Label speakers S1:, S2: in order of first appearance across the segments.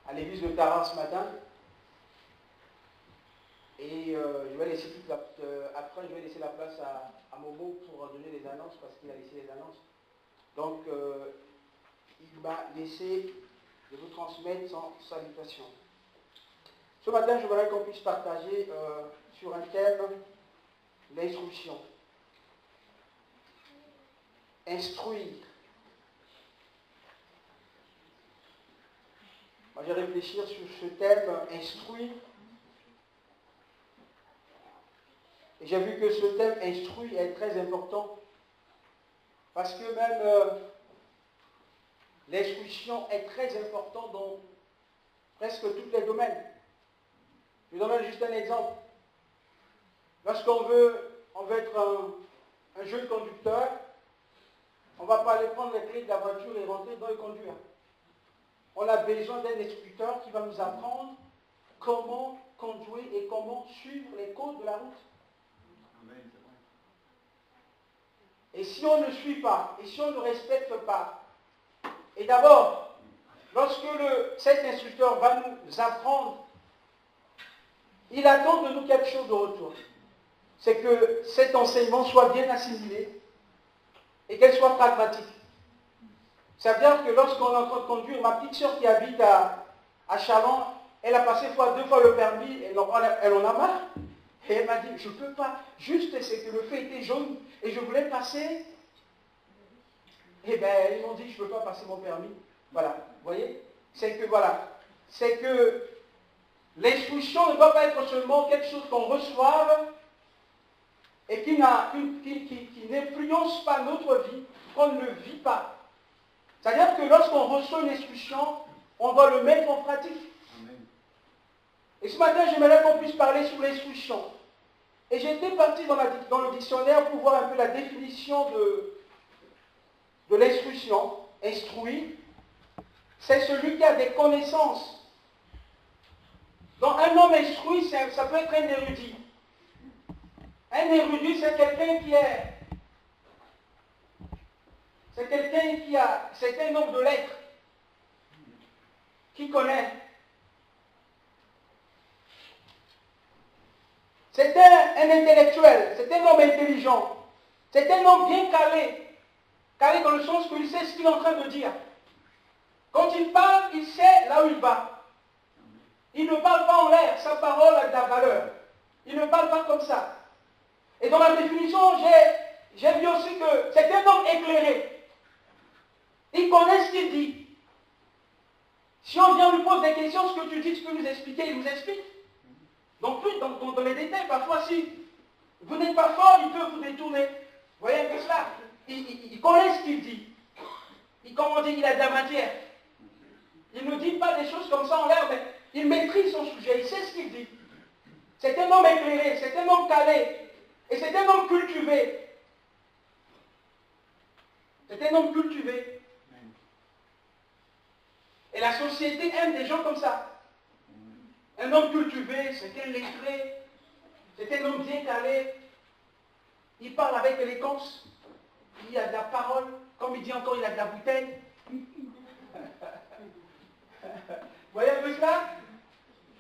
S1: à l'église de Tara ce matin. Et je vais laisser après, je vais laisser la place à Momo pour donner les annonces parce qu'il a laissé les annonces. Donc, il m'a laissé de vous transmettre son salutation. Ce matin, je voudrais qu'on puisse partager sur un thème, l'instruction. Instruire. Moi, j'ai réfléchi sur ce thème, instruire. Et j'ai vu que ce thème instruit est très important. Parce que même l'instruction est très importante dans presque tous les domaines. Je vous donne juste un exemple. Lorsqu'on veut être un jeune conducteur, on ne va pas aller prendre les clés de la voiture et rentrer dans et conduire. On a besoin d'un instructeur qui va nous apprendre comment conduire et comment suivre les codes de la route. Et si on ne suit pas, et si on ne respecte pas, et d'abord, lorsque cet instructeur va nous apprendre, il attend de nous quelque chose de retour. C'est que cet enseignement soit bien assimilé et qu'elle soit pragmatique. Ça veut dire que lorsqu'on est en train de conduire, ma petite soeur qui habite à Chalon, elle a passé deux fois le permis, elle en a marre. Et elle m'a dit, je ne peux pas, juste c'est que le feu était jaune et je voulais passer. Eh bien, ils m'ont dit, je ne peux pas passer mon permis. Voilà, vous voyez? C'est que l'instruction ne doit pas être seulement quelque chose qu'on reçoive et qui n'influence pas notre vie, qu'on ne vit pas. C'est-à-dire que lorsqu'on reçoit une instruction, on doit le mettre en pratique. Amen. Et ce matin, j'aimerais qu'on puisse parler sur l'instruction. Et j'étais parti dans le dictionnaire pour voir un peu la définition de l'instruction. Instruire, c'est celui qui a des connaissances. Donc un homme instruit, ça peut être un érudit. Un érudit, c'est quelqu'un qui est... C'est quelqu'un c'est un homme de lettres, qui connaît. C'est un intellectuel, c'est un homme intelligent, c'est un homme bien calé dans le sens qu'il sait ce qu'il est en train de dire. Quand il parle, il sait là où il va. Il ne parle pas en l'air, sa parole a de la valeur. Il ne parle pas comme ça. Et dans la définition, j'ai vu aussi que c'est un homme éclairé. Il connaît ce qu'il dit. Si on vient lui poser des questions, ce que tu dis, ce que nous expliquer, il nous explique. Donc plus dans les détails, parfois si vous n'êtes pas fort, il peut vous détourner. Vous voyez un peu cela? Il connaît ce qu'il dit. Comme on dit, il a de la matière. Il ne dit pas des choses comme ça en l'air, mais il maîtrise son sujet, il sait ce qu'il dit. C'est un homme éclairé, c'est un homme calé, et c'est un homme cultivé. C'est un homme cultivé. Et la société aime des gens comme ça. Un homme cultivé, c'est un lettré, c'est un homme bien calé. Il parle avec élégance. Il a de la parole. Comme il dit encore, il a de la bouteille. Vous voyez un peu cela?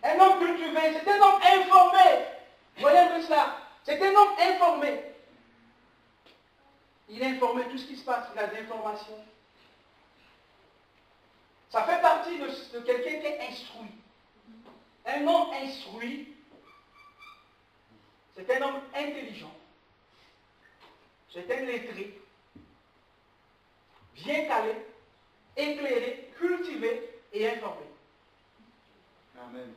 S1: Un homme cultivé, c'est un homme informé. Vous voyez un peu cela? C'est un homme informé. Il est informé de tout ce qui se passe. Il a des informations. Ça fait partie de quelqu'un qui est instruit. Un homme instruit, c'est un homme intelligent. C'est un lettré, bien calé, éclairé, cultivé et informé. Amen.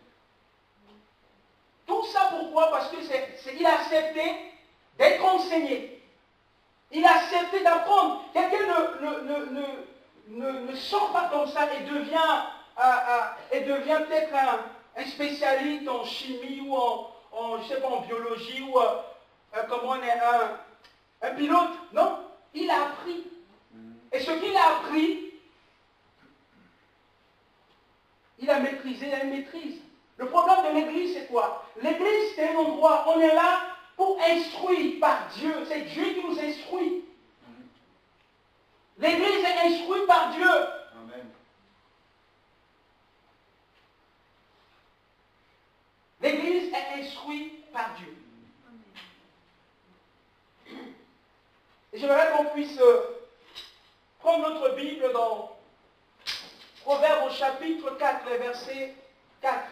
S1: Tout ça pourquoi? Parce qu'il a accepté d'être enseigné. Il a accepté d'apprendre. Quelqu'un ne sort pas comme ça et devient peut-être un spécialiste en chimie ou je sais pas, en biologie ou comment on est un pilote. Non, il a appris. Et ce qu'il a appris, il a maîtrisé, il a une maîtrise. Le problème de l'église, c'est quoi? L'église, c'est un endroit, on est là pour instruire par Dieu. C'est Dieu qui nous instruit. L'église est instruite par Dieu. Amen. Et j'aimerais qu'on puisse prendre notre Bible dans Proverbes au chapitre 4, le verset 4.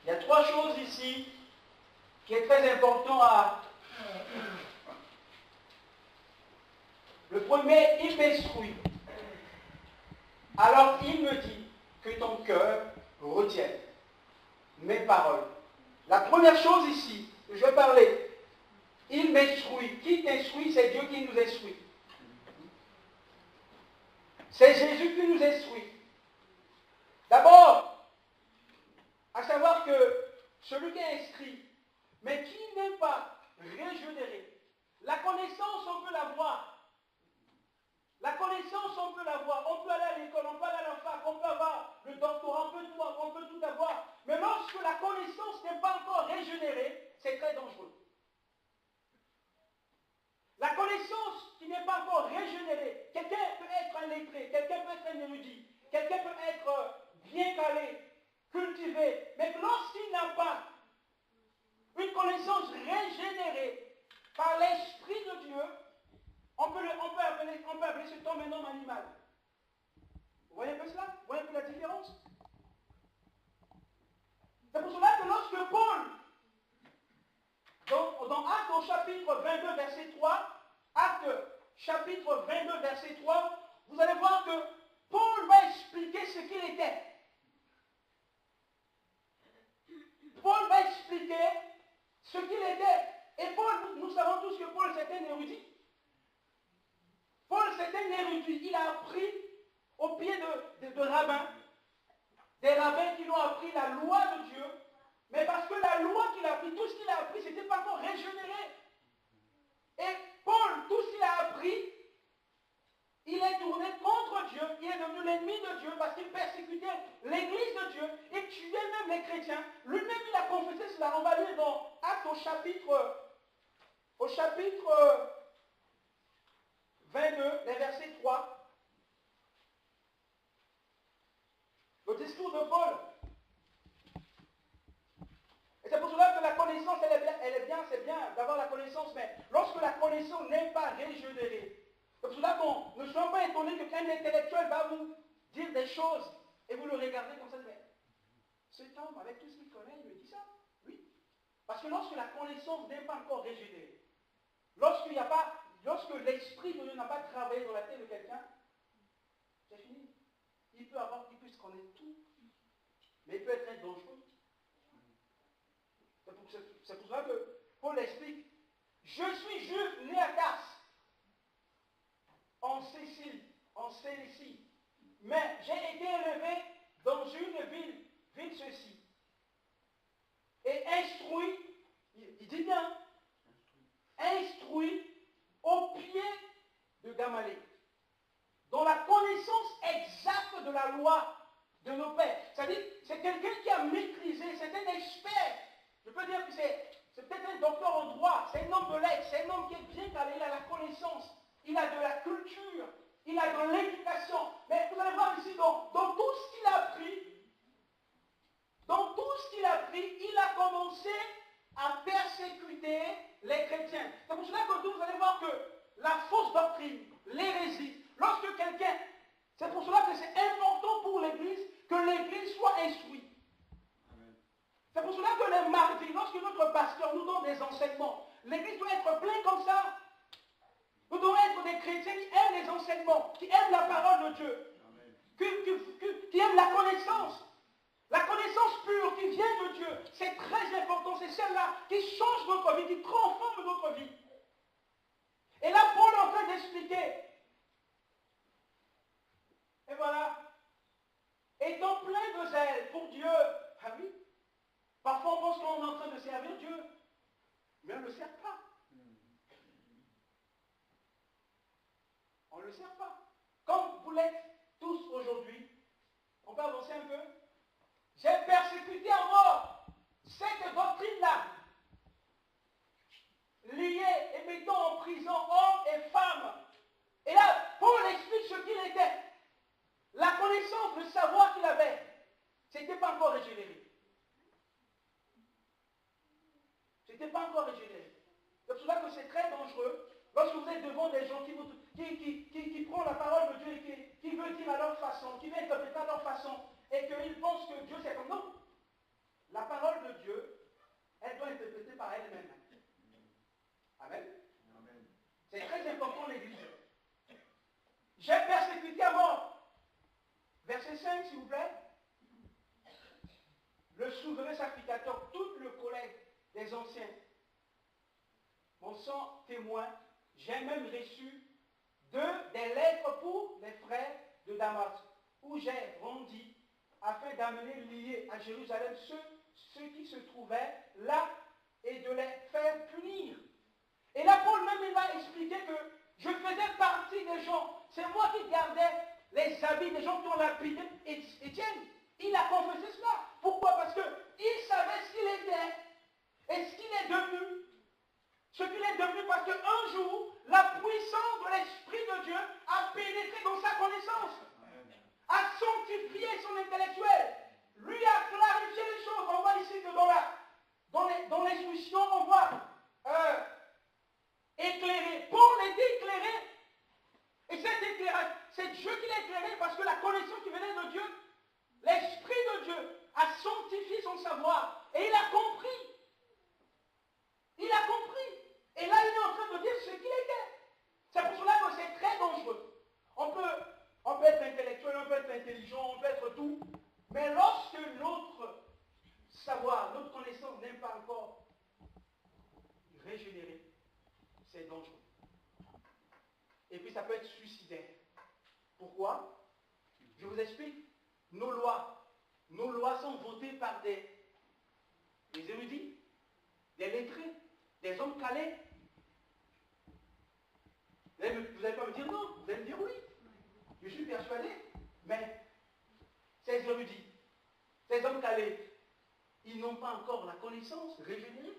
S1: Il y a trois choses ici qui est très important à... Le premier, il m'instruit. Alors il me dit que ton cœur retienne mes paroles. La première chose ici, je vais parler, il m'instruit. Qui t'instruit? C'est Dieu qui nous instruit. C'est Jésus qui nous instruit. D'abord, à savoir que celui qui est inscrit, mais qui n'est pas régénéré, la connaissance, on peut l'avoir. La connaissance, on peut l'avoir. On peut aller à l'école, on peut aller à la fac, on peut avoir le doctorat, on peut tout avoir. Mais lorsque la connaissance n'est pas encore régénérée, c'est très dangereux. La connaissance qui n'est pas encore régénérée, quelqu'un peut être un lettré, quelqu'un peut être un érudit, quelqu'un peut être bien calé, cultivé, mais lorsqu'il n'a pas une connaissance régénérée par l'Esprit de Dieu, on peut appeler cet homme un homme animal. Vous voyez un peu cela? Vous voyez un peu la différence? C'est pour cela que lorsque Paul, dans Actes au chapitre 22, verset 3, Actes chapitre 22, verset 3, vous allez voir que Paul va expliquer ce qu'il était. Paul va expliquer ce qu'il était. Et Paul, nous savons tous que Paul c'était un érudit. Paul c'était un érudit. Il a appris au pied de rabbins, des rabbins qui lui ont appris la loi de Dieu. Mais parce que la loi qu'il a appris, tout ce qu'il a appris, ce n'était pas encore régénéré. Et Paul, tout ce qu'il a appris, il est tourné contre Dieu, il est devenu l'ennemi de Dieu parce qu'il persécutait l'église de Dieu et tuait même les chrétiens. Lui-même, il a confessé cela. On va lire dans Actes au chapitre 22, les versets 3. Le discours de Paul. Et c'est pour cela que la connaissance, elle est bien, c'est bien d'avoir la connaissance, mais lorsque la connaissance n'est pas régénérée, c'est pour cela qu'on ne soit pas étonné que qu'un intellectuel va vous dire des choses et vous le regardez comme ça, mais cet homme, avec tout ce qu'il connaît, il me dit ça. Oui. Parce que lorsque la connaissance n'est pas encore régénérée, lorsque l'Esprit de Dieu n'a pas travaillé dans la tête de quelqu'un, c'est fini. Il peut se connaître tout, mais il peut être très dangereux. C'est pour cela que Paul explique, je suis juif né à Tars, en Cilicie, mais j'ai été élevé dans une ville ceci, et instruit, il dit bien, instruit au pied de Gamaliel, dans la connaissance exacte de la loi de nos pères. C'est-à-dire, c'est quelqu'un qui a maîtrisé, c'est un expert. Je peux dire que c'est peut-être un docteur en droit, c'est un homme de lettres, c'est un homme qui est bien calé, il a la connaissance, il a de la culture, il a de l'éducation. Mais vous allez voir ici, dans tout ce qu'il a appris, il a commencé à persécuter les chrétiens. C'est pour cela que vous allez voir que la fausse doctrine, l'hérésie, lorsque quelqu'un, c'est pour cela que c'est important pour l'Église que l'Église soit instruite. C'est pour cela que les mardis, lorsque notre pasteur nous donne des enseignements, l'Église doit être pleine comme ça. Nous devons être des chrétiens qui aiment les enseignements, qui aiment la parole de Dieu, qui aiment la connaissance. La connaissance pure qui vient de Dieu, c'est très important. C'est celle-là qui change notre vie, qui transforme notre vie. Et là, Paul est en train d'expliquer. Et voilà. Étant plein de zèle pour Dieu. Ah oui. Parfois, on pense qu'on est en train de servir Dieu. Mais on ne le sert pas. On ne le sert pas. Comme vous l'êtes tous aujourd'hui, on peut avancer un peu. J'ai persécuté à mort régénéré. C'était pas encore régénéré. C'est pour cela que c'est très dangereux lorsque vous êtes devant des gens qui prennent la parole de Dieu et qui veulent dire à leur façon, qui veulent interpréter à leur façon, et qu'ils pensent que Dieu c'est comme non. La parole de Dieu, elle doit être interprétée par elle-même. Amen. Amen. C'est très important l'Église. J'ai persécuté à mort. Verset 5, s'il vous plaît. Le souverain sacrificateur, toute le collègue des anciens, mon sang témoin, j'ai même reçu des lettres pour les frères de Damas, où j'ai grandi afin d'amener liés à Jérusalem ceux qui se trouvaient là et de les faire punir. Et là, Paul même, il va expliquer que je faisais partie des gens, c'est moi qui gardais les habits des gens qui ont lapidé Étienne. Il a confessé cela. Pourquoi? Parce qu'il savait ce qu'il était et ce qu'il est devenu. Ce qu'il est devenu parce qu'un jour, la puissance de l'Esprit de Dieu a pénétré dans sa connaissance, a sanctifié son intellectuel, lui a clarifié les choses. On voit ici que dans l'instruction, on voit éclairé. Paul était éclairé. Et cet éclairage, c'est Dieu qui l'a éclairé parce que la connaissance qui venait de Dieu, l'Esprit de Dieu a sanctifié son savoir. Et il a compris. Il a compris. Et là, il est en train de dire ce qu'il était. C'est pour cela que c'est très dangereux. On peut être intellectuel, on peut être intelligent, on peut être tout. Mais lorsque notre savoir, notre connaissance n'est pas encore régénérée, c'est dangereux. Et puis ça peut être suicidaire. Pourquoi? Je vous explique. Nos lois sont votées par des érudits, des lettrés, des hommes calés. Vous n'allez pas me dire non, vous allez me dire oui. Je suis persuadé. Mais ces érudits, ces hommes calés, ils n'ont pas encore la connaissance régénérée.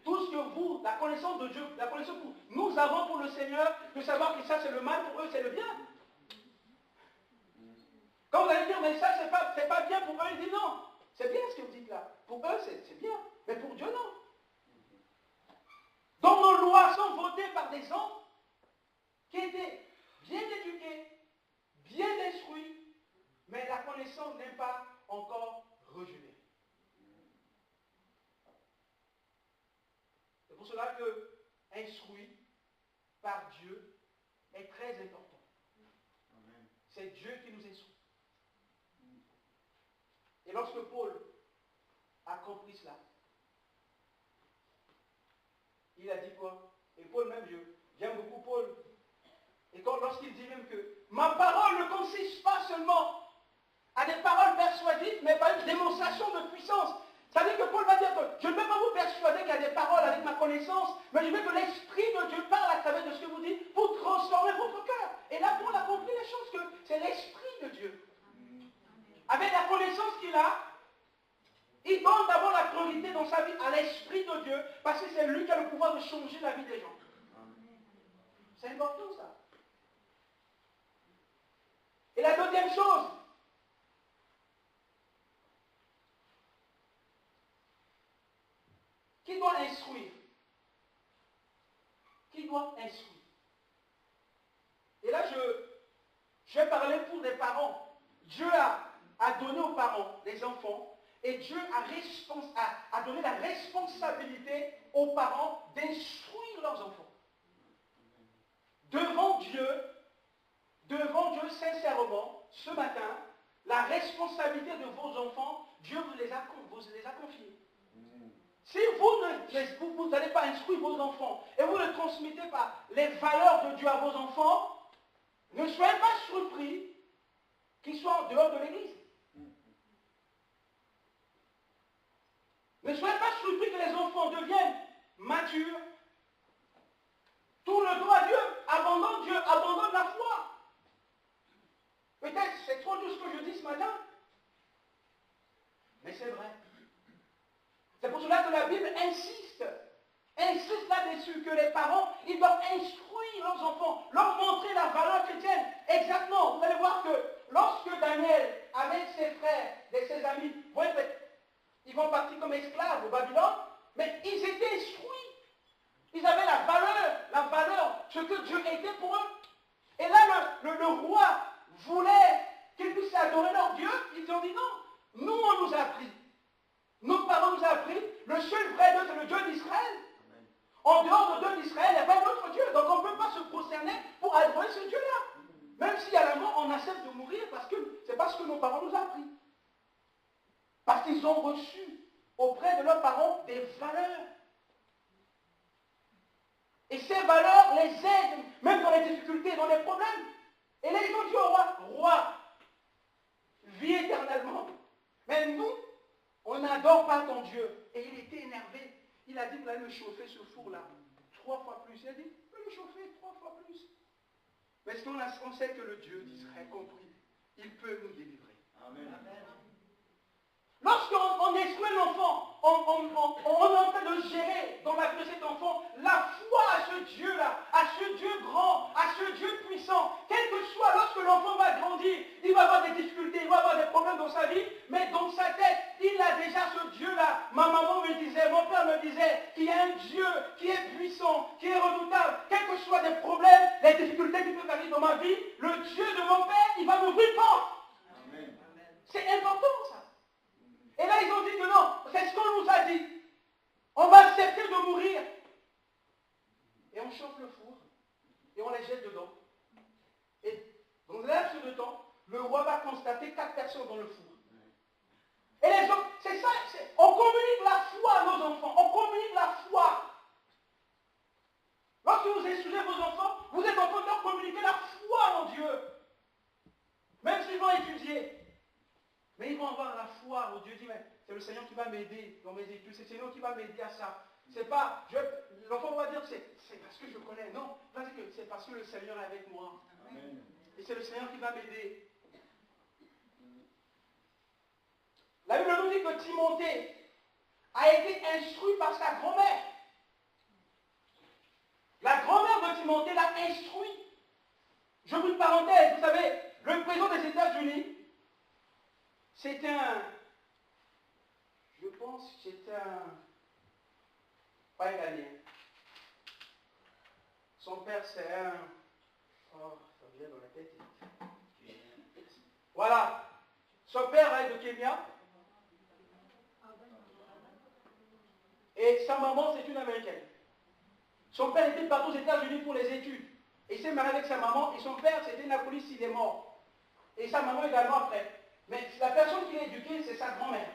S1: Tout ce que vous, la connaissance de Dieu, la connaissance que nous avons pour le Seigneur, de savoir que ça c'est le mal, pour eux c'est le bien. Quand vous allez dire, mais ça c'est pas bien pour eux, ils disent non. C'est bien ce que vous dites là. Pour eux c'est bien, mais pour Dieu non. Donc nos lois sont votées par des hommes qui étaient bien éduqués, bien instruits, mais la connaissance n'est pas encore régénérée. C'est pour cela que instruit par Dieu est très important. C'est Dieu qui nous instruit. Et lorsque Paul a compris cela, il a dit quoi? Et Paul même, j'aime beaucoup Paul. Et lorsqu'il dit même que ma parole ne consiste pas seulement à des paroles persuasives, mais par une démonstration de puissance. Ça veut dire que Paul va dire que je ne vais pas vous persuader qu'il y a des paroles avec ma connaissance, mais je veux que l'Esprit de Dieu parle à travers de ce que vous dites pour transformer votre cœur. Et là, Paul a compris les choses, que c'est l'Esprit de Dieu. Avec la connaissance qu'il a, il donne d'abord la priorité dans sa vie à l'Esprit de Dieu, parce que c'est lui qui a le pouvoir de changer la vie des gens. C'est important ça. Et la deuxième chose, qui doit instruire? Qui doit instruire? Et là, je vais parler pour des parents. Dieu a donné aux parents, les enfants, et Dieu a donné la responsabilité aux parents d'instruire leurs enfants. Devant Dieu sincèrement, ce matin, la responsabilité de vos enfants, Dieu vous les a confiés. Si vous n'allez pas instruire vos enfants et vous ne transmettez pas les valeurs de Dieu à vos enfants, ne soyez pas surpris qu'ils soient en dehors de l'Église. Ne soyez pas surpris que les enfants deviennent matures, tournent le dos à Dieu, abandonnent la foi. Peut-être c'est trop tout ce que je dis ce matin, mais c'est vrai. C'est pour cela que la Bible insiste là-dessus, que les parents, ils doivent instruire leurs enfants, leur montrer la valeur chrétienne. Exactement, vous allez voir que lorsque Daniel, avec ses frères et ses amis, ils vont partir comme esclaves au Babylone, mais ils étaient instruits. Ils avaient la valeur, ce que Dieu était pour eux. Et là, le roi voulait qu'ils puissent adorer leur Dieu. Ils ont dit non. Nous, on nous a appris. Nos parents nous ont appris. Le seul vrai Dieu, c'est le Dieu d'Israël. En dehors de Dieu d'Israël, il n'y a pas d'autre Dieu. Donc on ne peut pas se prosterner pour adorer ce Dieu-là. Même s'il y a la mort, on accepte de mourir parce que c'est parce que nos parents nous ont appris. Parce qu'ils ont reçu auprès de leurs parents des valeurs. Et ces valeurs les aident, même dans les difficultés, dans les problèmes. Et là, ils ont dit au roi, roi, vis éternellement. Mais nous, on n'adore pas ton Dieu. Et il était énervé. Il a dit qu'il allait me chauffer ce four-là 3 fois plus. Il a dit, il peut le chauffer 3 fois plus. Mais est-ce qu'on sait que le Dieu d'Israël compris, il peut nous délivrer. Amen. Lorsqu'on instruit l'enfant, on est en train de gérer dans la vie de cet enfant la foi à ce Dieu-là, à ce Dieu grand, à ce Dieu puissant. Quel que soit, lorsque l'enfant va grandir, il va avoir des difficultés, il va avoir des problèmes dans sa vie, mais dans sa tête, il a déjà ce Dieu-là. Ma maman me disait, mon père me disait qu'il y a un Dieu qui est puissant, qui est redoutable. Quels que soient les problèmes, les difficultés qui peuvent arriver dans ma vie, le Dieu de mon père, il va m'ouvrir porte. C'est important ça. Et là, ils ont dit que non, c'est ce qu'on nous a dit. On va accepter de mourir. Et on chauffe le four. Et on les jette dedans. Et dans un laps de temps, le roi va constater 4 personnes dans le four. Et les autres, c'est ça, on communique la foi à nos enfants. On communique la foi. Lorsque vous instruisez vos enfants, vous êtes en train de leur communiquer la foi en Dieu. Même s'ils vont étudier. Mais ils vont avoir la foi où Dieu dit, mais c'est le Seigneur qui va m'aider dans mes études, c'est le Seigneur qui va m'aider à ça. C'est pas, l'enfant va dire, c'est parce que je connais. Non, il va dire que c'est parce que le Seigneur est avec moi. Amen. Et c'est le Seigneur qui va m'aider. La Bible nous dit que Timothée a été instruit par sa grand-mère. La grand-mère de Timothée l'a instruit. Je vous une parenthèse, vous savez, le président des États-Unis, c'est je pense que c'est pas un Ghanéen. Son père c'est oh, ça vient dans la tête. Voilà. Son père est de Kenya. Et sa maman c'est une Américaine. Son père était parti aux États-Unis pour les études. Et il s'est marié avec sa maman. Et son père c'était une alcoolique, il est mort. Et sa maman également après. Mais la personne qui l'a éduqué, c'est sa grand-mère.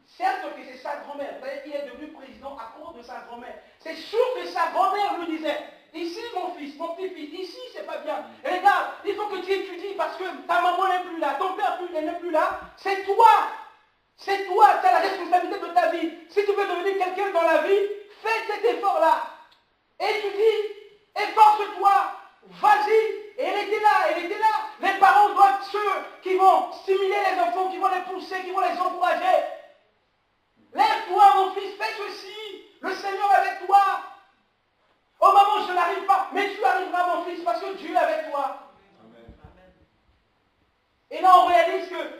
S1: Certes que c'est sa grand-mère. Il est devenu président à cause de sa grand-mère. C'est sûr que sa grand-mère lui disait, ici mon fils, mon petit-fils, ici c'est pas bien. Et regarde, il faut que tu étudies parce que ta maman n'est plus là, ton père n'est plus là. C'est toi. C'est toi, tu as la responsabilité de ta vie. Si tu veux devenir quelqu'un dans la vie, fais cet effort-là. Étudie, efforce-toi, vas-y. Et elle était là. Les parents doivent être ceux qui vont stimuler les enfants, qui vont les pousser, qui vont les encourager. Lève-toi, mon fils, fais ceci. Le Seigneur est avec toi. Oh maman, je n'arrive pas. Mais tu arriveras, mon fils, parce que Dieu est avec toi. Amen. Et là, on réalise que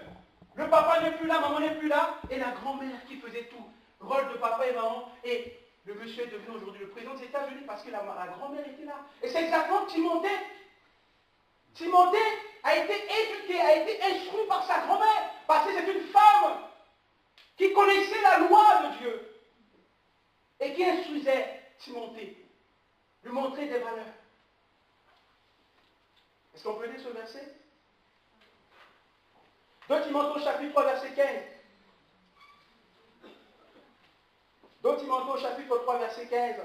S1: le papa n'est plus là, maman n'est plus là. Et la grand-mère qui faisait tout. Rôle de papa et maman. Et le monsieur est devenu aujourd'hui le président des États-Unis parce que la grand-mère était là. Et c'est exactement Timothée. Timothée a été éduqué, a été instruit par sa grand-mère, parce que c'est une femme qui connaissait la loi de Dieu et qui instruisait Timothée, lui montrer des valeurs. Est-ce qu'on peut lire ce verset? 2 Timothée chapitre 3 verset 15. 2 Timothée chapitre 3 verset 15.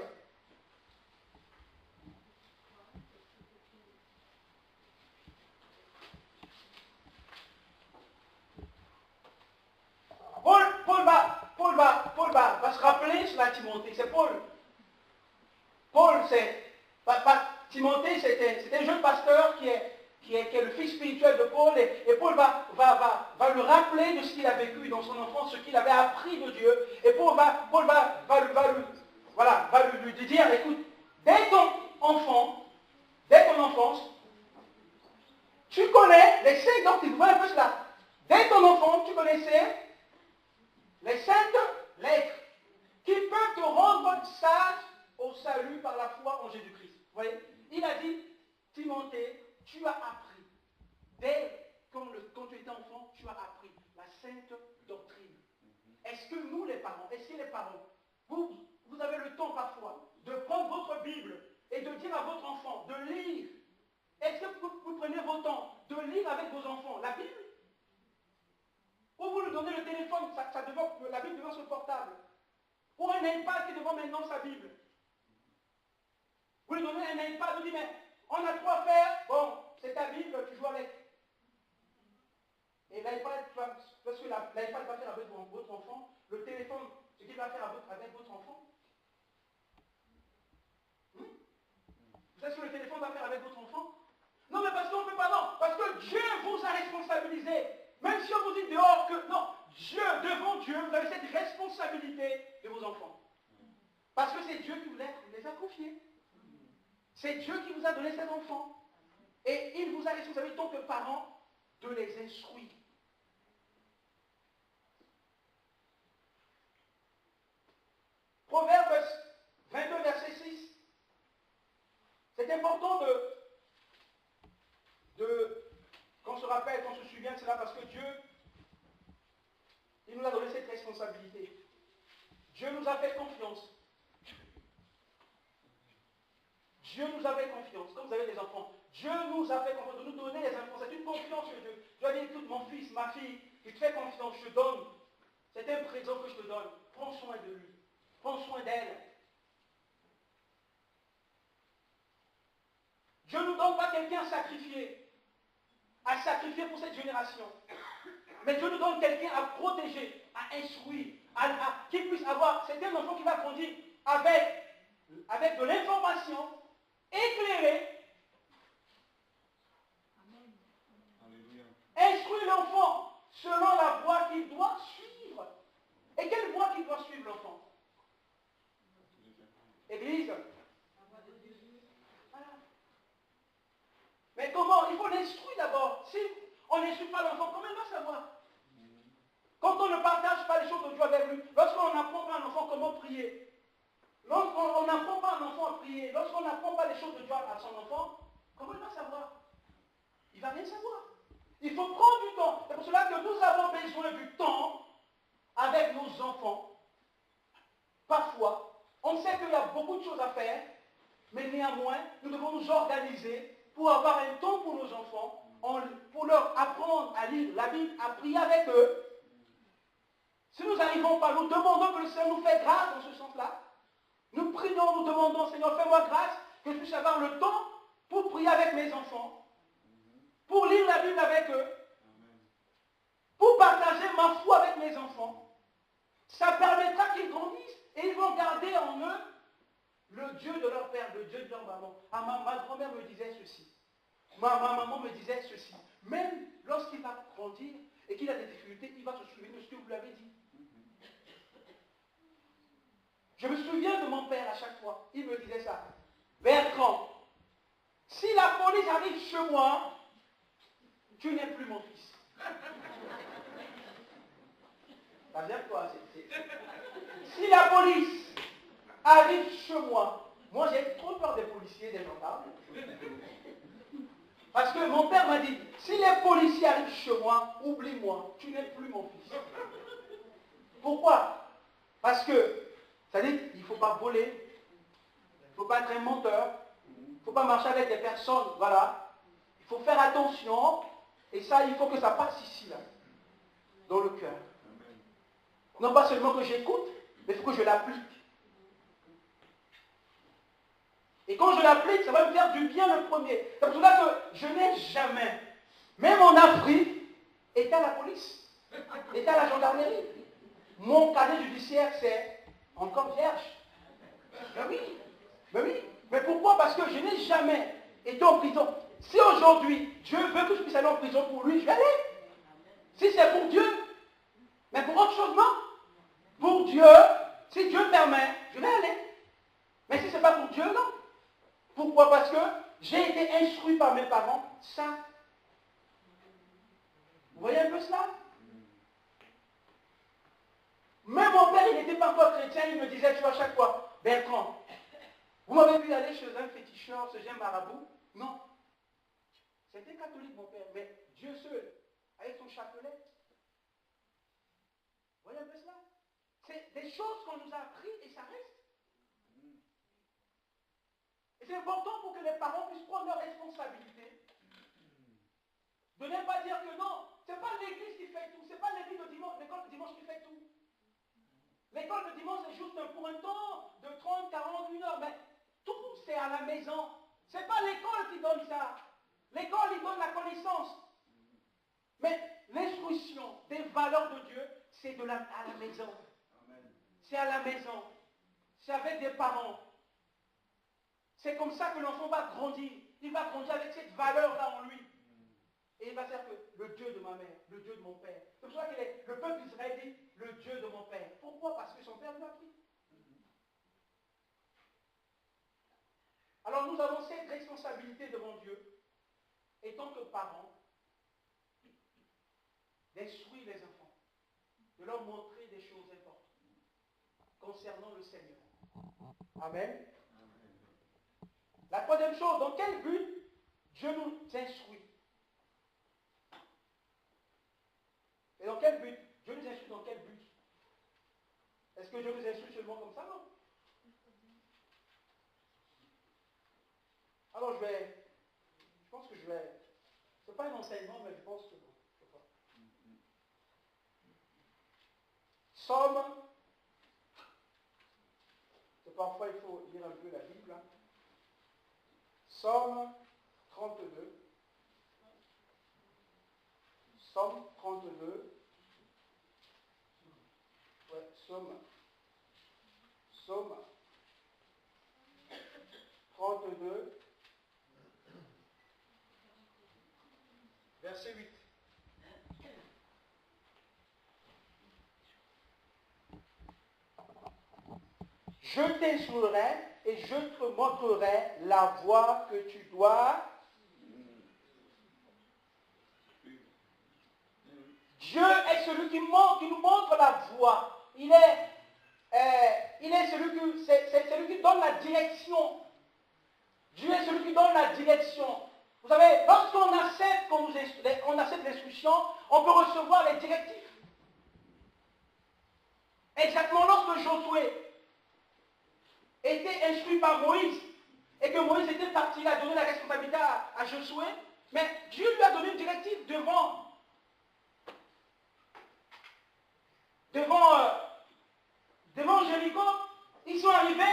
S1: Paul va se rappeler sur la Timothée. C'est Paul. Paul, c'est... Timothée, c'était un jeune pasteur qui est le fils spirituel de Paul. Et Paul va le rappeler de ce qu'il a vécu dans son enfance, ce qu'il avait appris de Dieu. Et Paul va lui dire, écoute, dès ton enfance, Tu connais les 5 doctrines. Voilà un peu cela. Dès ton enfant, tu connaissais les 5 lettres qui peuvent te rendre sage au salut par la foi en Jésus-Christ. Vous voyez? Il a dit, Timothée, tu as appris. Dès quand tu étais enfant, tu as appris la sainte doctrine. Est-ce que nous, les parents, est-ce que les parents, vous avez le temps parfois de prendre votre Bible et de dire à votre enfant de lire? Est-ce que vous prenez votre temps de lire avec vos enfants la Bible? Ou vous lui donnez le téléphone, la Bible devant son portable? Ou un iPad qui est devant maintenant sa Bible? Vous lui donnez un iPad, vous dites, mais on a trop à faire, bon, c'est ta Bible, tu joues avec. Et l'iPad, parce que l'iPad va faire avec votre enfant, le téléphone, ce qu'il va faire avec votre enfant. Vous savez ce que le téléphone va faire avec votre enfant? Non, mais parce qu'on ne peut pas, non. Parce que Dieu vous a responsabilisé. Même si on vous dit dehors que, non, devant Dieu, vous avez cette responsabilité de vos enfants. Parce que c'est Dieu qui vous les a confiés. C'est Dieu qui vous a donné ces enfants. Et il vous a responsabilité en tant que parents de les instruire. Proverbe 22, verset 6. C'est important qu'on se rappelle, qu'on se souvienne de cela, parce que Dieu, il nous a donné cette responsabilité. Dieu nous a fait confiance. Dieu nous a fait confiance. Comme vous avez des enfants, Dieu nous a fait confiance de nous donner les enfants. C'est une confiance que Dieu. Dieu a dit, écoute mon fils, ma fille, je te fais confiance, je te donne. C'est un présent que je te donne. Prends soin de lui. Prends soin d'elle. Dieu ne nous donne pas quelqu'un à sacrifier pour cette génération. Mais Dieu nous donne quelqu'un à protéger, à instruire, qui puisse avoir. C'est un enfant qui va grandir avec de l'information éclairée. Instruire l'enfant selon la voie qu'il doit suivre. Et quelle voie qu'il doit suivre l'enfant? Église. Voilà. Mais comment? Il faut l'instruire d'abord. Si on n'instruit pas l'enfant, comment il va savoir? Quand on ne partage pas les choses de Dieu avec lui, lorsqu'on n'apprend pas à un enfant comment prier, lorsqu'on n'apprend pas à un enfant à prier, lorsqu'on n'apprend pas les choses de Dieu à son enfant, comment il va savoir? Il ne va rien savoir. Il faut prendre du temps. C'est pour cela que nous avons besoin du temps avec nos enfants. Parfois, on sait qu'il y a beaucoup de choses à faire, mais néanmoins, nous devons nous organiser pour avoir un temps pour nos enfants, pour leur apprendre à lire la Bible, à prier avec eux. Si nous n'arrivons pas, nous demandons que le Seigneur nous fait grâce dans ce sens-là. Nous prions, nous demandons, Seigneur, fais-moi grâce que je puisse avoir le temps pour prier avec mes enfants, pour lire la Bible avec eux, pour partager ma foi avec mes enfants. Ça permettra qu'ils grandissent et ils vont garder en eux le Dieu de leur père, le Dieu de leur maman. Ah, ma grand-mère me disait ceci. Ma maman me disait ceci. Même lorsqu'il va grandir et qu'il a des difficultés, il va se souvenir de ce que vous lui avez dit. Je me souviens de mon père à chaque fois. Il me disait ça. Bertrand, si la police arrive chez moi, tu n'es plus mon fils. Ça vient de toi. Si la police arrive chez moi, moi j'ai trop peur des policiers, des gendarmes. Parce que mon père m'a dit, si les policiers arrivent chez moi, oublie-moi, tu n'es plus mon fils. Pourquoi? Parce que, c'est-à-dire qu'il ne faut pas voler, il ne faut pas être un menteur, il ne faut pas marcher avec des personnes, voilà. Il faut faire attention, et ça, il faut que ça passe ici, là, dans le cœur. Non pas seulement que j'écoute, mais il faut que je l'applique. Et quand je l'applique, ça va me faire du bien le premier. C'est pour cela que je n'ai jamais, même en Afrique, été à la police, été à la gendarmerie. Mon casier judiciaire, c'est encore vierge. Ben oui, ben oui. Mais pourquoi? Parce que je n'ai jamais été en prison. Si aujourd'hui, Dieu veut que je puisse aller en prison pour lui, je vais aller. Si c'est pour Dieu, mais pour autre chose, non. Pour Dieu, si Dieu permet, je vais aller. Mais si ce n'est pas pour Dieu, non. Pourquoi? Parce que j'ai été instruit par mes parents, ça, Vous voyez un peu cela? Même mon père, il n'était pas encore chrétien, il me disait, tu vois, à chaque fois, Bertrand, vous m'avez vu aller chez un féticheur, ce jeune marabout? Non. C'était catholique, mon père, mais Dieu seul, avec son chapelet. Vous voyez un peu cela? C'est des choses qu'on nous a appris et ça reste. Et c'est important pour que les parents puissent prendre leurs responsabilités. De ne pas dire que non, ce n'est pas l'église qui fait tout, ce n'est pas l'église de dimanche, l'école de dimanche qui fait tout. L'école de dimanche, c'est juste pour un temps de 30, 40, 1 heure, mais tout, c'est à la maison. Ce n'est pas l'école qui donne ça. L'école, il donne la connaissance. Mais l'instruction des valeurs de Dieu, c'est à la maison. C'est à la maison. C'est avec des parents. C'est comme ça que l'enfant va grandir. Il va grandir avec cette valeur-là en lui. Et il va dire que le Dieu de ma mère, le Dieu de mon père. C'est pour ça que le peuple d'Israël dit le Dieu de mon père. Pourquoi? Parce que son père lui a pris. Alors nous avons cette responsabilité devant Dieu, étant que parents, d'instruire les enfants, de leur montrer des choses importantes concernant le Seigneur. Amen. La troisième chose, dans quel but Dieu nous instruit? Et dans quel but? Dieu nous instruit dans quel but? Est-ce que Dieu nous instruit seulement comme ça? Non. Alors je pense que je vais, c'est pas un enseignement, mais je pense que non. Je sais pas. Somme, parfois il faut lire un peu la Bible. Hein. Somme 32. Somme 32. Ouais, Somme 32. Verset 8. Je t'instruirai et je te montrerai la voie que tu dois. Dieu est celui qui nous montre la voie. Il est celui qui donne la direction. Dieu est celui qui donne la direction. Vous savez, lorsqu'on accepte l'instruction, on peut recevoir les directives. Exactement lorsque Josué était instruit par Moïse, et que Moïse était parti, il a donné la responsabilité à Josué, mais Dieu lui a donné une directive devant Jéricho. Ils sont arrivés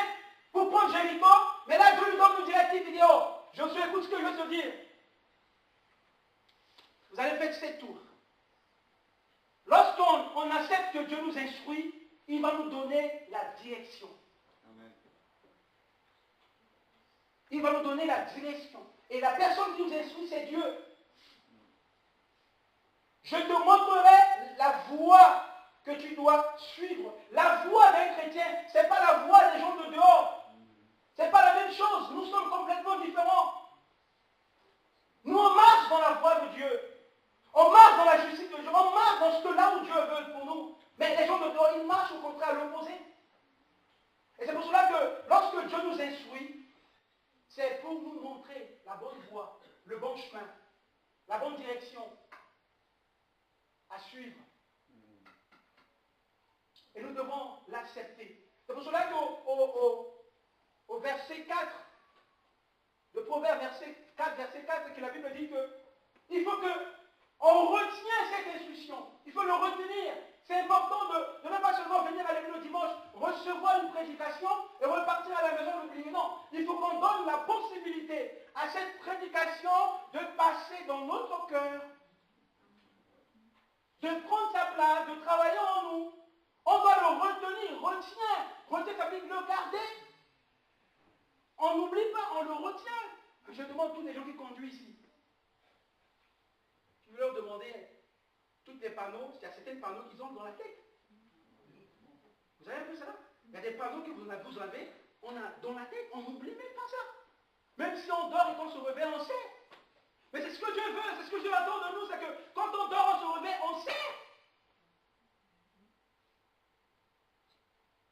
S1: pour prendre Jéricho, mais là Dieu lui donne une directive, il dit, oh, Josué, écoute ce que je veux te dire. Vous allez faire 7 tours. Lorsqu'on accepte que Dieu nous instruit, il va nous donner la direction. Amen. Il va nous donner la direction. Et la personne qui nous instruit, c'est Dieu. Je te montrerai la voie que tu dois suivre. La voie d'un chrétien, ce n'est pas la voie des gens de dehors. Ce n'est pas la même chose. Nous sommes complètement différents. Nous, on marche dans la voie de Dieu. On marche dans la justice de Dieu. On marche dans ce que là où Dieu veut pour nous. Mais les gens de dehors, ils marchent au contraire à l'opposé. Et c'est pour cela que lorsque Dieu nous instruit, c'est pour nous montrer la bonne voie, le bon chemin, la bonne direction à suivre. Et nous devons l'accepter. C'est pour cela qu'au verset 4, le proverbe verset 4, que la Bible dit que il faut qu'on retienne cette instruction. Il faut le retenir. C'est important de ne pas seulement venir à l'église le dimanche, recevoir une prédication et repartir à la maison l'oublier. Non, il faut qu'on donne la possibilité à cette prédication de passer dans notre cœur, de prendre sa place, de travailler en nous. On doit le retenir, retenir, ça veut dire le garder. On n'oublie pas, on le retient. Je demande à tous les gens qui conduisent ici. Je vais leur demander tous les panneaux, il y a certains panneaux qui sont dans la tête. Vous avez un peu ça? Il y a des panneaux que vous avez, on a dans la tête, on n'oublie même pas ça. Même si on dort et qu'on se réveille, on sait. Mais c'est ce que Dieu veut, c'est ce que Dieu attend de nous, c'est que quand on dort, on se réveille, on sait.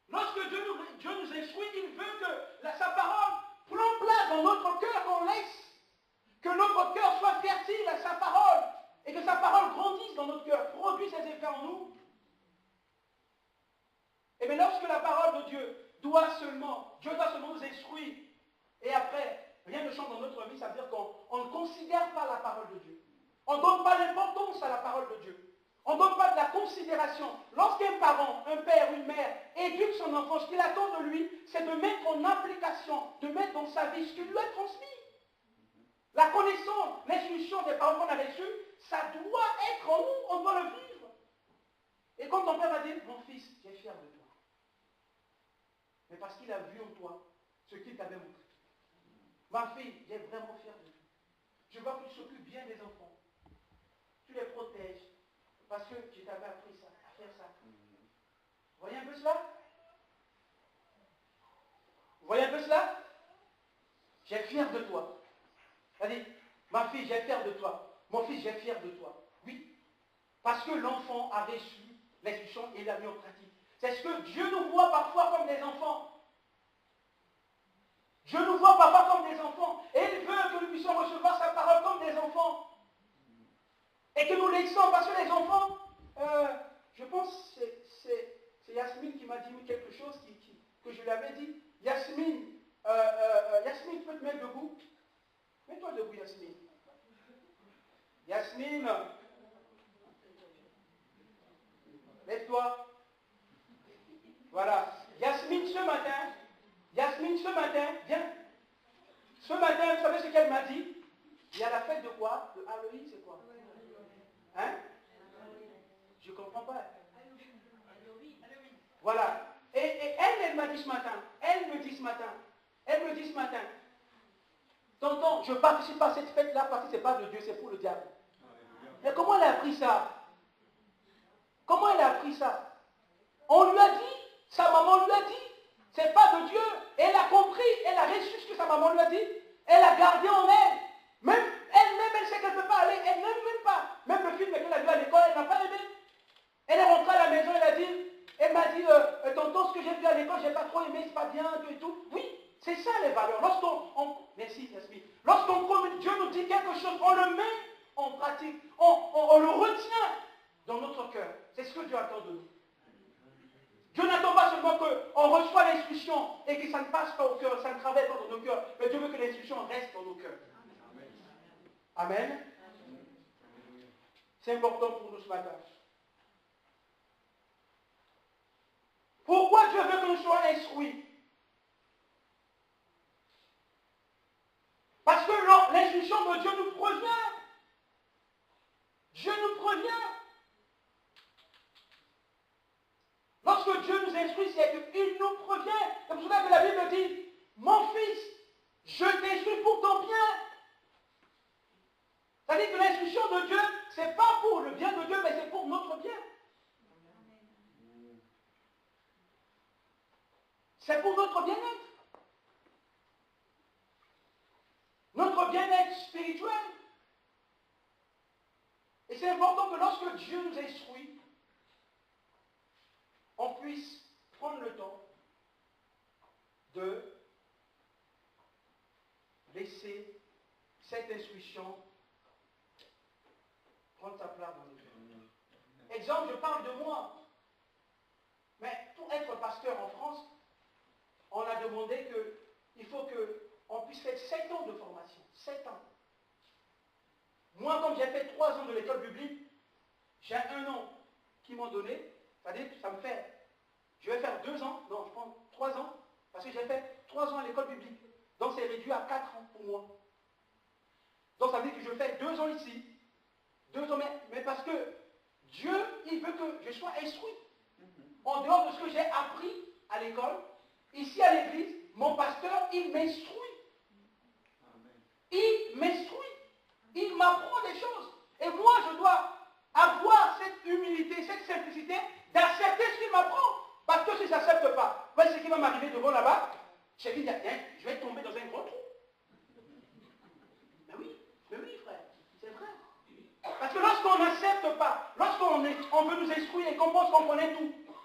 S1: Lorsque Dieu nous instruit, il veut que sa parole prenne place dans notre cœur, qu'on laisse que notre cœur soit fertile à sa parole et que sa parole grandisse dans notre cœur, produise ses effets en nous. Et bien lorsque la parole de Dieu doit seulement nous instruire, et après, rien ne change dans notre vie, ça veut dire qu'on ne considère pas la parole de Dieu. On ne donne pas l'importance à la parole de Dieu. On ne donne pas de la considération. Lorsqu'un parent, un père, une mère éduque son enfant, ce qu'il attend de lui, c'est de mettre en application, de mettre dans sa vie ce qu'il lui a transmis. La connaissance, l'instruction des paroles qu'on a reçues, ça doit être en nous, on doit le vivre. Et quand ton père va dire, mon fils, j'ai fier de toi. Mais parce qu'il a vu en toi ce qu'il t'avait montré. Ma fille, j'ai vraiment fier de toi. Je vois que tu s'occupes bien des enfants. Tu les protèges. Parce que je t'avais appris ça, à faire ça. Vous voyez un peu cela? Vous voyez un peu cela? J'ai fier de toi. C'est-à-dire, ma fille, j'ai fier de toi. Mon fils, j'ai fier de toi. Oui. Parce que l'enfant a reçu l'instruction et l'a mis en pratique. C'est ce que Dieu nous voit parfois comme des enfants. Dieu nous voit parfois comme des enfants. Et il veut que nous puissions recevoir sa parole comme des enfants. Et que nous laissons, parce que les enfants, je pense que c'est Yasmine qui m'a dit quelque chose que je lui avais dit. Yasmine, Yasmine, tu peux te mettre debout. Mets-toi debout, Yasmine. Yasmine, lève-toi. Voilà. Yasmine, ce matin, viens. Ce matin, vous savez ce qu'elle m'a dit? Il y a la fête de quoi? De Halloween, c'est quoi? Hein? Je ne comprends pas. Voilà. Et elle m'a dit ce matin, elle me dit ce matin, tonton, je participe à cette fête-là parce que ce n'est pas de Dieu, c'est pour le diable. Mais comment elle a appris ça? Comment elle a appris ça? On lui a dit, sa maman lui a dit, c'est pas de Dieu. Elle a compris, elle a reçu ce que sa maman lui a dit. Elle a gardé en elle. Même elle-même, elle sait qu'elle ne peut pas aller, elle n'aime même pas. Même le film qu'elle a vu à l'école, elle n'a pas aimé. Elle est rentrée à la maison, elle m'a dit, tonton, ce que j'ai vu à l'école, je n'ai pas trop aimé, c'est pas bien, et tout. Oui, c'est ça les valeurs. Merci, Yasmine. Dieu nous dit quelque chose, on le met en pratique, on le retient dans notre cœur. C'est ce que Dieu attend de nous. Dieu n'attend pas seulement qu'on reçoit l'instruction et que ça ne passe pas au cœur, ça ne travaille pas dans nos cœurs, mais Dieu veut que l'instruction reste dans nos cœurs. Amen. C'est important pour nous ce matin. Pourquoi Dieu veut que nous soyons instruits? Parce que l'instruction de Dieu nous provient. Dieu nous provient. Lorsque Dieu nous instruit, c'est qu'il nous provient. C'est pour cela que la Bible dit, mon fils, je t'instruis pour ton bien. C'est-à-dire que l'instruction de Dieu, ce n'est pas pour le bien de Dieu, mais c'est pour notre bien. C'est pour notre bien-être. Notre bien-être spirituel. Et c'est important que lorsque Dieu nous instruit, on puisse prendre le temps de laisser cette instruction prendre sa place dans nos cœurs. Exemple, je parle de moi. Mais pour être pasteur en France, on a demandé qu'il faut qu'on puisse faire 7 ans de formation. 7 ans. Moi, comme j'ai fait 3 ans de l'école biblique, j'ai 1 an qui m'ont donné. C'est-à-dire que ça me fait, je vais faire 2 ans, non, je prends 3 ans, parce que j'ai fait 3 ans à l'école biblique. Donc c'est réduit à 4 ans pour moi. Donc ça veut dire que je fais 2 ans ici, 2 ans, mais parce que Dieu, il veut que je sois instruit. En dehors de ce que j'ai appris à l'école, ici à l'église, mon pasteur, il m'instruit. Il m'instruit. Il m'apprend des choses. Et moi, je dois avoir cette humilité, cette simplicité d'accepter ce qu'il m'apprend. Parce que si je n'accepte pas, voyez ce qui va m'arriver devant là-bas, je vais tomber dans un gros trou. Mais oui, frère.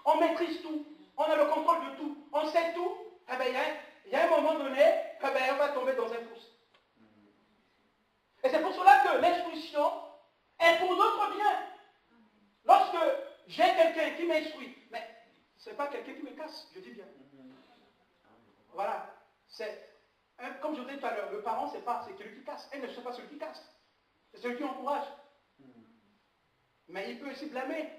S1: on maîtrise tout, on a le contrôle de tout, on sait tout, eh bien, il y a un moment donné, eh bien, on va tomber dans un fossé. Et c'est pour cela que l'instruction est pour notre bien. Lorsque j'ai quelqu'un qui m'instruit, mais ce n'est pas quelqu'un qui me casse, je dis bien. Voilà. Comme je vous disais tout à l'heure, le parent, c'est celui qui casse. Elle ne sait pas celui qui casse. C'est celui qui encourage. Mais il peut aussi blâmer.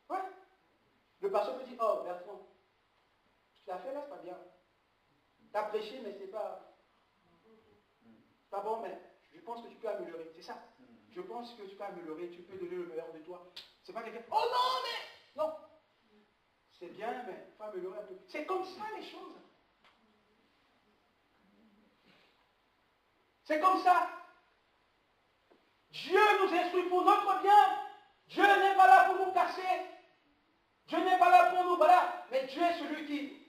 S1: Ouais. Le pasteur peut dire, oh Bertrand, ce que tu as fait là, c'est pas bien. Tu as prêché, mais c'est pas bon, mais je pense que tu peux améliorer. C'est ça. Je pense que tu peux améliorer, tu peux donner le meilleur de toi. C'est pas quelqu'un, oh non, mais non. C'est bien, mais il faut améliorer un peu. C'est comme ça les choses. C'est comme ça. Dieu nous instruit pour notre bien. Dieu n'est pas là pour nous casser. Dieu n'est pas là pour nous, voilà. Mais Dieu est celui qui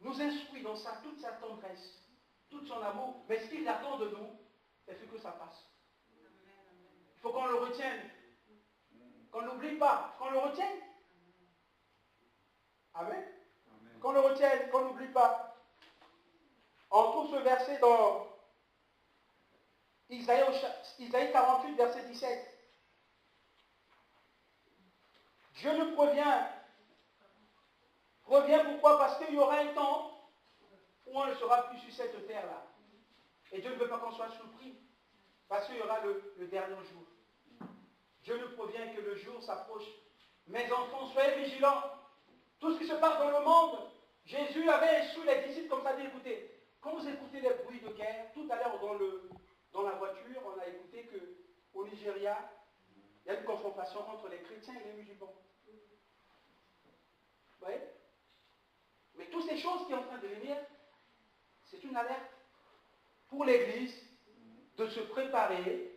S1: nous instruit dans toute sa tendresse, tout son amour. Mais ce qu'il attend de nous, c'est que ça passe. Il faut qu'on le retienne. Qu'on n'oublie pas. Qu'on le retienne. Amen. Qu'on le retienne, qu'on n'oublie pas. On trouve ce verset dans Isaïe 48, verset 17. Dieu nous prévient. Pourquoi? Parce qu'il y aura un temps où on ne sera plus sur cette terre-là. Et Dieu ne veut pas qu'on soit surpris. Parce qu'il y aura le dernier jour. Dieu nous prévient que le jour s'approche. Mes enfants, soyez vigilants. Tout ce qui se passe dans le monde, Jésus avait instruit les disciples comme ça, dit, écoutez, quand vous écoutez les bruits de guerre, tout à l'heure dans la voiture, on a écouté qu'au Nigeria, il y a une confrontation entre les chrétiens et les musulmans. Vous voyez? Mais toutes ces choses qui sont en train de venir, c'est une alerte pour l'Église de se préparer.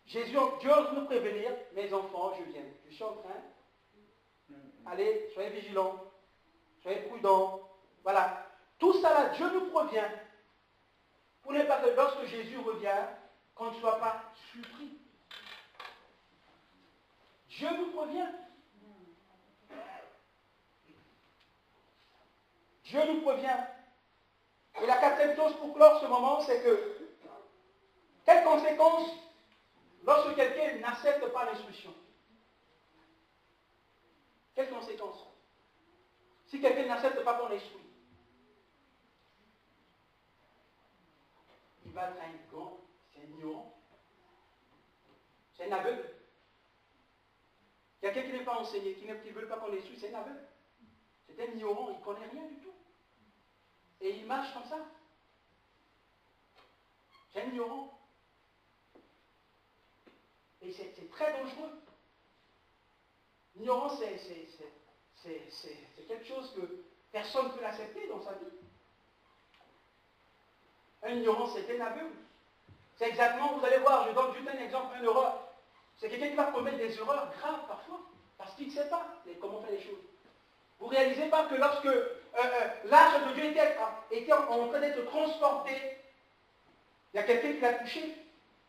S1: Dieu ose nous prévenir, mes enfants, je viens. Je suis en train. Allez, soyez vigilants, soyez prudents. Voilà. Tout ça là, Dieu nous prévient. Pour ne pas que lorsque Jésus revient, qu'on ne soit pas surpris. Dieu nous prévient. Dieu nous prévient. Et la quatrième chose pour clore ce moment, c'est que quelles conséquences lorsque quelqu'un n'accepte pas l'instruction? Quelles conséquences? Si quelqu'un n'accepte pas qu'on l'instruit, il va être un grand, c'est un ignorant, c'est un aveugle. Quelqu'un qui n'est pas enseigné, qui ne veut pas qu'on l'instruit, c'est un aveugle. C'est un ignorant, il ne connaît rien du tout. Et il marche comme ça. C'est un ignorant. Et c'est très dangereux. L'ignorance, c'est quelque chose que personne ne peut l'accepter dans sa vie. Un ignorant, c'est un aveugle. C'est exactement, vous allez voir, je donne juste un exemple, une erreur. C'est quelqu'un qui va commettre des erreurs graves parfois, parce qu'il ne sait pas comment faire les choses. Vous ne réalisez pas que lorsque l'arche de Dieu était en train d'être transporté, il y a quelqu'un qui l'a touché.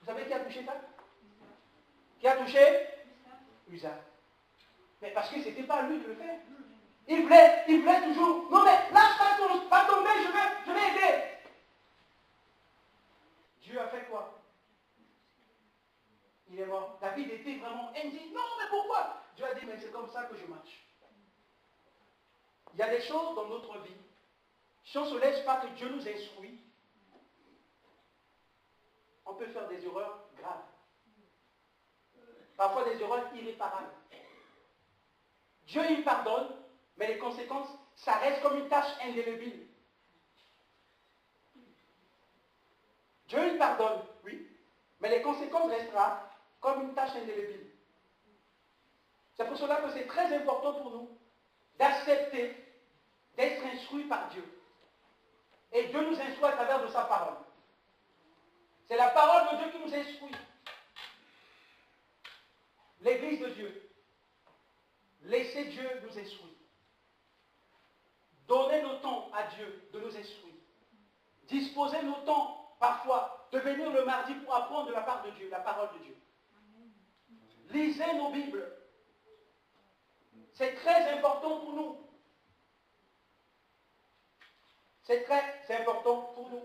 S1: Vous savez qui a touché ça? Qui a touché? Usa. Mais parce que ce n'était pas à lui de le faire. Il voulait toujours. Non mais l'arche va tomber, je vais aider. Dieu a fait quoi? Il est mort. David était vraiment indigne. Non mais pourquoi? Dieu a dit, mais c'est comme ça que je marche. Il y a des choses dans notre vie. Si on ne se laisse pas que Dieu nous instruit, on peut faire des erreurs graves. Parfois des erreurs irréparables. Dieu, il pardonne, mais les conséquences, ça reste comme une tâche indélébile. Dieu, il pardonne, oui, mais les conséquences resteront comme une tâche indélébile. C'est pour cela que c'est très important pour nous d'accepter d'être instruits par Dieu. Et Dieu nous instruit à travers de sa parole. C'est la parole de Dieu qui nous instruit. L'Église de Dieu. Laissez Dieu nous instruire. Donnez nos temps à Dieu de nous instruire. Disposez nos temps, parfois, de venir le mardi pour apprendre de la part de Dieu, la parole de Dieu. Lisez nos Bibles. C'est très important pour nous. C'est très important pour nous.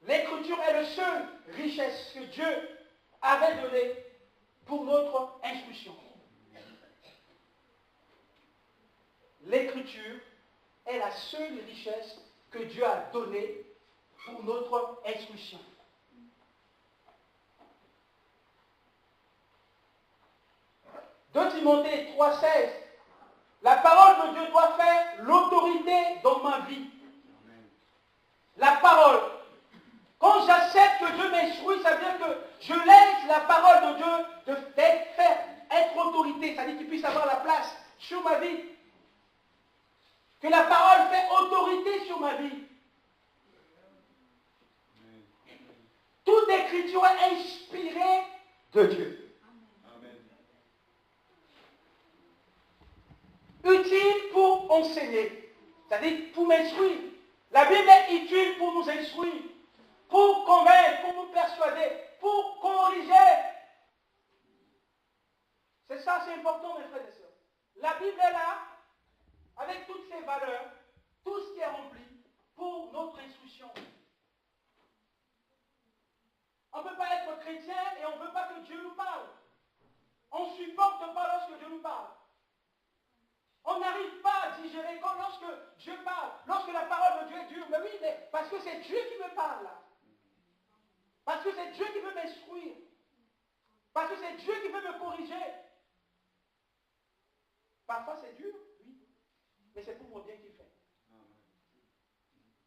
S1: L'écriture est la seule richesse que Dieu avait donnée pour notre instruction. L'écriture est la seule richesse que Dieu a donnée pour notre instruction. De Timothée 3,16, la parole de Dieu doit faire l'autorité dans ma vie. La parole. Quand j'accepte que Dieu m'instruit, ça veut dire que je laisse la parole de Dieu être autorité, c'est-à-dire qu'il puisse avoir la place sur ma vie. Que la parole fait autorité sur ma vie. Toute écriture est inspirée de Dieu. Utile pour enseigner, c'est-à-dire pour m'instruire. La Bible est utile pour nous instruire, pour convaincre, pour nous persuader, pour corriger. C'est ça, c'est important, mes frères et sœurs. La Bible est là, avec toutes ses valeurs, tout ce qui est rempli pour notre instruction. On ne peut pas être chrétien et on ne veut pas que Dieu nous parle. On ne supporte pas lorsque Dieu nous parle. On n'arrive pas à digérer comme lorsque Dieu parle, lorsque la parole de Dieu est dure. Mais oui, mais parce que c'est Dieu qui me parle là. Parce que c'est Dieu qui veut m'instruire. Parce que c'est Dieu qui veut me corriger. Parfois c'est dur, oui. Mais c'est pour mon bien qu'il fait.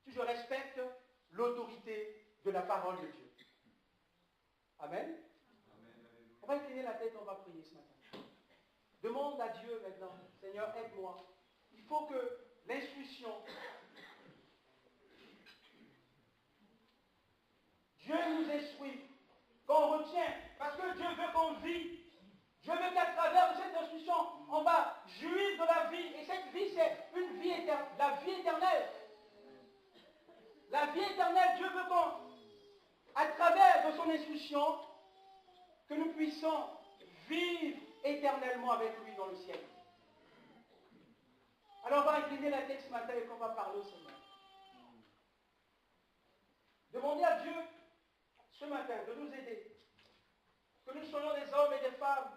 S1: Si je respecte l'autorité de la parole de Dieu. Amen. On va incliner la tête, on va prier ce matin. Demande à Dieu maintenant, Seigneur, aide-moi. Il faut que l'instruction, Dieu nous instruit, qu'on retient, parce que Dieu veut qu'on vit. Dieu veut qu'à travers de cette instruction, on va jouir de la vie. Et cette vie, c'est une vie éternelle, la vie éternelle. La vie éternelle, Dieu veut qu'à travers de son instruction, que nous puissions vivre éternellement avec lui dans le ciel. Alors on va incliner la tête ce matin et qu'on va parler au Seigneur. Demandez à Dieu ce matin de nous aider. Que nous soyons des hommes et des femmes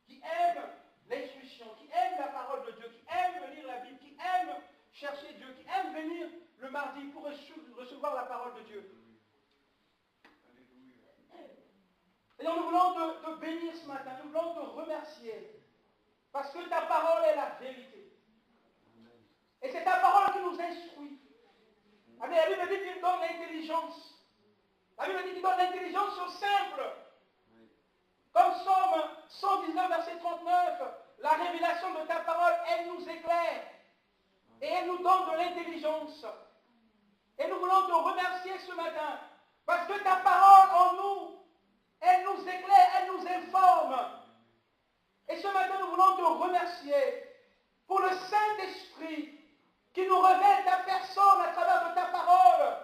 S1: qui aiment l'instruction, qui aiment la parole de Dieu, qui aiment lire la Bible, qui aiment chercher Dieu, qui aiment venir le mardi pour recevoir la parole de Dieu. Et nous voulons te bénir ce matin, nous voulons te remercier, parce que ta parole est la vérité. Et c'est ta parole qui nous instruit. Amen. La Bible dit qu'il donne l'intelligence. La Bible dit qu'il donne l'intelligence au simple. Comme Somme 119, verset 39, la révélation de ta parole, elle nous éclaire. Et elle nous donne de l'intelligence. Et nous voulons te remercier ce matin, parce que ta parole en nous, elle nous éclaire, elle nous informe. Et ce matin, nous voulons te remercier pour le Saint-Esprit qui nous révèle ta personne à travers de ta parole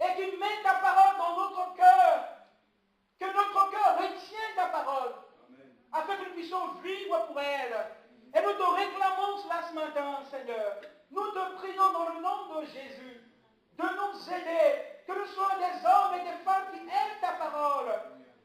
S1: et qui met ta parole dans notre cœur. Que notre cœur retienne ta parole afin que nous puissions vivre pour elle. Et nous te réclamons cela ce matin, Seigneur. Nous te prions dans le nom de Jésus de nous aider, que nous soyons des hommes et des femmes qui aiment ta parole,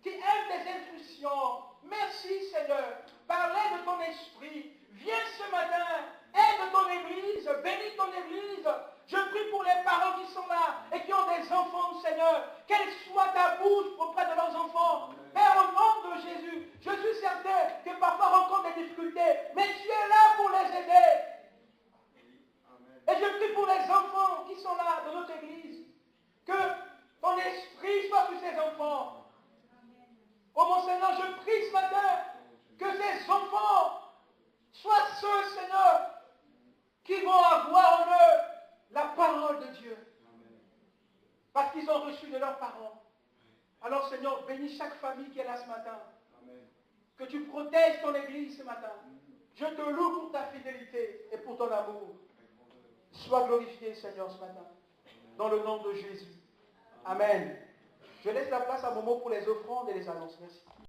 S1: qui aiment tes instructions. Merci Seigneur, parlez de ton esprit. Viens ce matin, aide ton église, bénis ton église. Je prie pour les parents qui sont là et qui ont des enfants, Seigneur, qu'elle soit ta bouche auprès de leurs enfants. Père, au nom de Jésus, je suis certain que parfois rencontrent des difficultés, mais tu es là pour les aider. Et je prie pour les enfants qui sont là dans notre église, que ton esprit soit sur ces enfants. Oh mon Seigneur, je prie ce matin que ces enfants soient ceux, Seigneur, qui vont avoir en eux la parole de Dieu. Parce qu'ils ont reçu de leurs parents. Alors Seigneur, bénis chaque famille qui est là ce matin. Que tu protèges ton église ce matin. Je te loue pour ta fidélité et pour ton amour. Sois glorifié Seigneur ce matin. Dans le nom de Jésus. Amen. Je laisse la place à Momo pour les offrandes et les annonces. Merci.